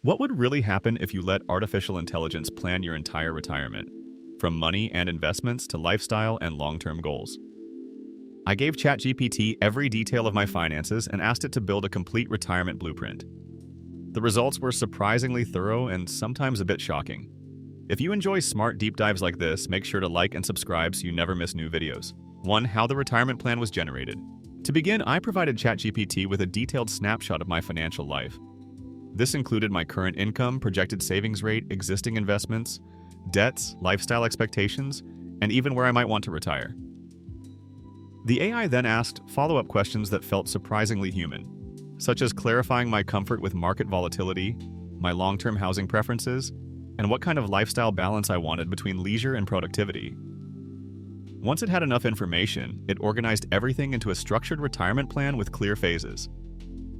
What would really happen if you let artificial intelligence plan your entire retirement, from money and investments to lifestyle and long-term goals? I gave ChatGPT every detail of my finances and asked it to build a complete retirement blueprint. The results were surprisingly thorough and sometimes a bit shocking. If you enjoy smart deep dives like this, make sure to like and subscribe so you never miss new videos. 1. How the retirement plan was generated. To begin, I provided ChatGPT with a detailed snapshot of my financial life. This included my current income, projected savings rate, existing investments, debts, lifestyle expectations, and even where I might want to retire. The AI then asked follow-up questions that felt surprisingly human, such as clarifying my comfort with market volatility, my long-term housing preferences, and what kind of lifestyle balance I wanted between leisure and productivity. Once it had enough information, it organized everything into a structured retirement plan with clear phases.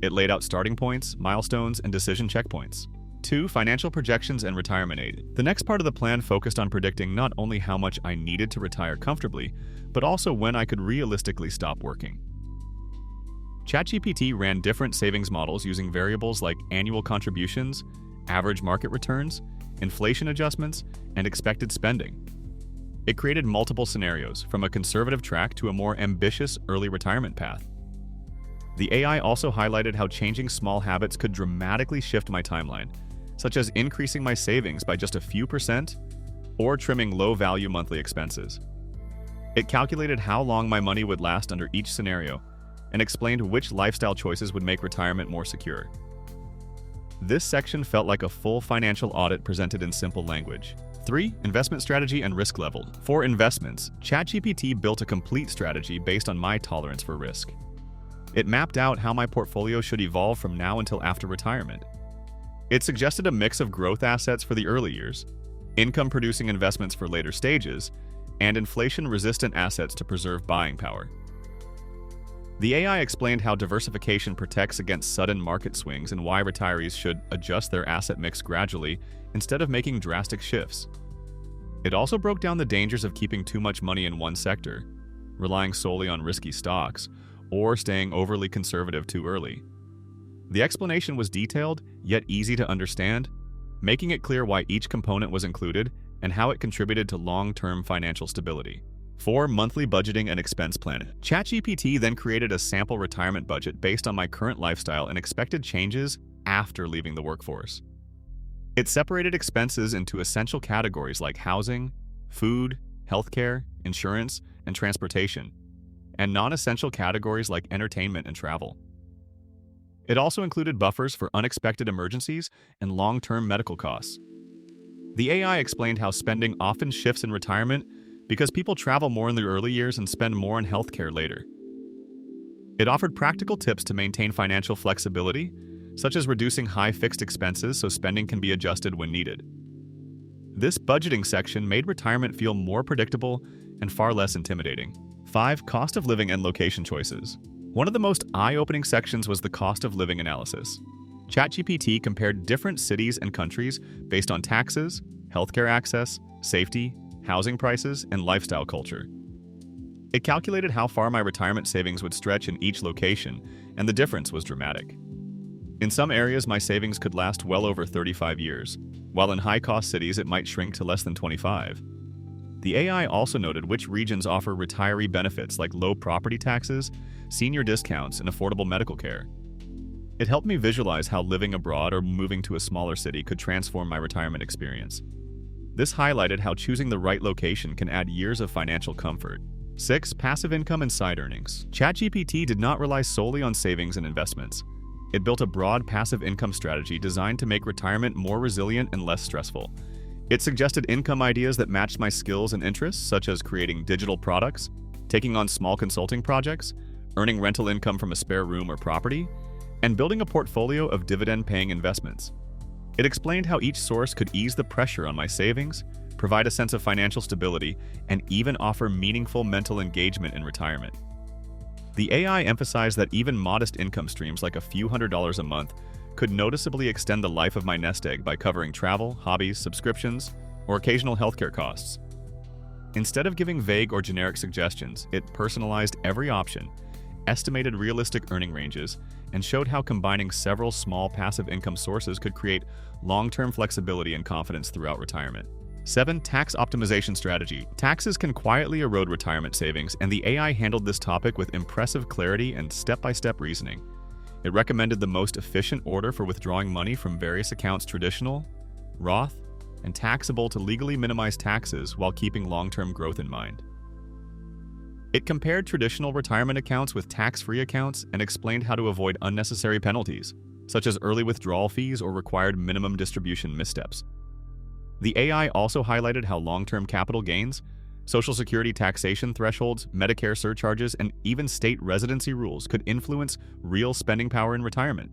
It laid out starting points, milestones, and decision checkpoints. 2. Financial projections and retirement aid. The next part of the plan focused on predicting not only how much I needed to retire comfortably, but also when I could realistically stop working. ChatGPT ran different savings models using variables like annual contributions, average market returns, inflation adjustments, and expected spending. It created multiple scenarios, from a conservative track to a more ambitious early retirement path. The AI also highlighted how changing small habits could dramatically shift my timeline, such as increasing my savings by just a few percent or trimming low-value monthly expenses. It calculated how long my money would last under each scenario and explained which lifestyle choices would make retirement more secure. This section felt like a full financial audit presented in simple language. 3. Investment strategy and risk level. For investments, ChatGPT built a complete strategy based on my tolerance for risk. It mapped out how my portfolio should evolve from now until after retirement. It suggested a mix of growth assets for the early years, income-producing investments for later stages, and inflation-resistant assets to preserve buying power. The AI explained how diversification protects against sudden market swings and why retirees should adjust their asset mix gradually instead of making drastic shifts. It also broke down the dangers of keeping too much money in one sector, relying solely on risky stocks, or staying overly conservative too early. The explanation was detailed, yet easy to understand, making it clear why each component was included and how it contributed to long-term financial stability. 4. Monthly budgeting and expense planning. ChatGPT then created a sample retirement budget based on my current lifestyle and expected changes after leaving the workforce. It separated expenses into essential categories like housing, food, healthcare, insurance, and transportation, and non-essential categories like entertainment and travel. It also included buffers for unexpected emergencies and long-term medical costs. The AI explained how spending often shifts in retirement because people travel more in their early years and spend more on healthcare later. It offered practical tips to maintain financial flexibility, such as reducing high fixed expenses so spending can be adjusted when needed. This budgeting section made retirement feel more predictable and far less intimidating. 5. Cost of living and location choices. One of the most eye-opening sections was the cost of living analysis. ChatGPT compared different cities and countries based on taxes, healthcare access, safety, housing prices, and lifestyle culture. It calculated how far my retirement savings would stretch in each location, and the difference was dramatic. In some areas, my savings could last well over 35 years, while in high-cost cities it might shrink to less than 25. The AI also noted which regions offer retiree benefits like low property taxes, senior discounts, and affordable medical care. It helped me visualize how living abroad or moving to a smaller city could transform my retirement experience. This highlighted how choosing the right location can add years of financial comfort. 6. Passive income and side earnings. ChatGPT did not rely solely on savings and investments. It built a broad passive income strategy designed to make retirement more resilient and less stressful. It suggested income ideas that matched my skills and interests, such as creating digital products, taking on small consulting projects, earning rental income from a spare room or property, and building a portfolio of dividend-paying investments. It explained how each source could ease the pressure on my savings, provide a sense of financial stability, and even offer meaningful mental engagement in retirement. The AI emphasized that even modest income streams like a few $100s a month could noticeably extend the life of my nest egg by covering travel, hobbies, subscriptions, or occasional healthcare costs. Instead of giving vague or generic suggestions, it personalized every option, estimated realistic earning ranges, and showed how combining several small passive income sources could create long-term flexibility and confidence throughout retirement. 7. Tax optimization strategy. Taxes can quietly erode retirement savings, and the AI handled this topic with impressive clarity and step-by-step reasoning. It recommended the most efficient order for withdrawing money from various accounts: traditional, Roth, and taxable, to legally minimize taxes while keeping long-term growth in mind. It compared traditional retirement accounts with tax-free accounts and explained how to avoid unnecessary penalties, such as early withdrawal fees or required minimum distribution missteps. The AI also highlighted how long-term capital gains, Social Security taxation thresholds, Medicare surcharges, and even state residency rules could influence real spending power in retirement.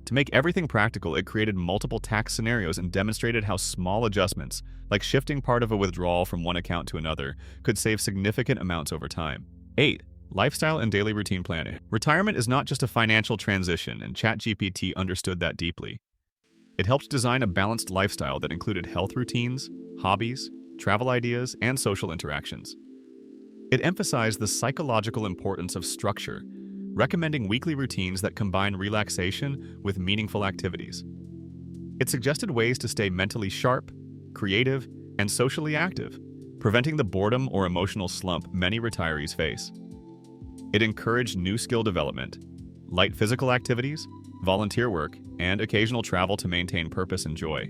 To make everything practical, it created multiple tax scenarios and demonstrated how small adjustments, like shifting part of a withdrawal from one account to another, could save significant amounts over time. 8. Lifestyle and daily routine planning. Retirement is not just a financial transition, and ChatGPT understood that deeply. It helped design a balanced lifestyle that included health routines, hobbies, travel ideas, and social interactions. It emphasized the psychological importance of structure, recommending weekly routines that combine relaxation with meaningful activities. It suggested ways to stay mentally sharp, creative, and socially active, preventing the boredom or emotional slump many retirees face. It encouraged new skill development, light physical activities, volunteer work, and occasional travel to maintain purpose and joy.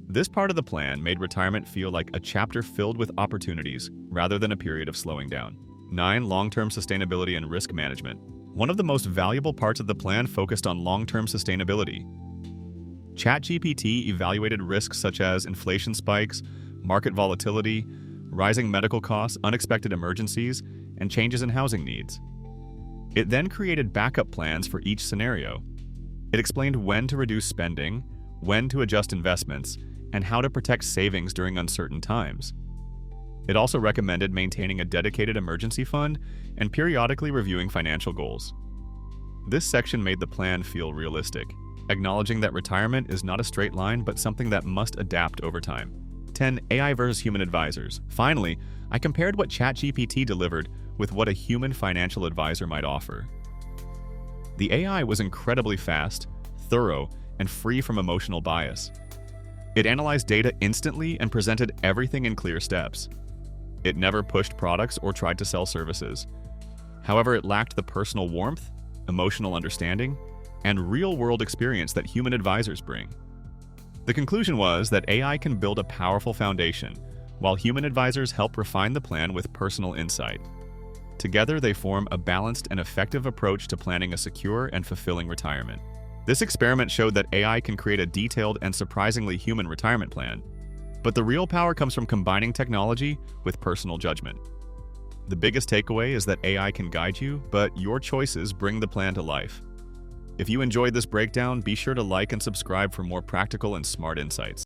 This part of the plan made retirement feel like a chapter filled with opportunities rather than a period of slowing down. 9. Long-term sustainability and risk management. One of the most valuable parts of the plan focused on long-term sustainability. ChatGPT evaluated risks such as inflation spikes, market volatility, rising medical costs, unexpected emergencies, and changes in housing needs. It then created backup plans for each scenario. It explained when to reduce spending, when to adjust investments, and how to protect savings during uncertain times. It also recommended maintaining a dedicated emergency fund and periodically reviewing financial goals. This section made the plan feel realistic, acknowledging that retirement is not a straight line but something that must adapt over time. 10. AI versus human advisors. Finally, I compared what ChatGPT delivered with what a human financial advisor might offer. The AI was incredibly fast, thorough, and free from emotional bias. It analyzed data instantly and presented everything in clear steps. It never pushed products or tried to sell services. However, it lacked the personal warmth, emotional understanding, and real-world experience that human advisors bring. The conclusion was that AI can build a powerful foundation, while human advisors help refine the plan with personal insight. Together, they form a balanced and effective approach to planning a secure and fulfilling retirement. This experiment showed that AI can create a detailed and surprisingly human retirement plan, but the real power comes from combining technology with personal judgment. The biggest takeaway is that AI can guide you, but your choices bring the plan to life. If you enjoyed this breakdown, be sure to like and subscribe for more practical and smart insights.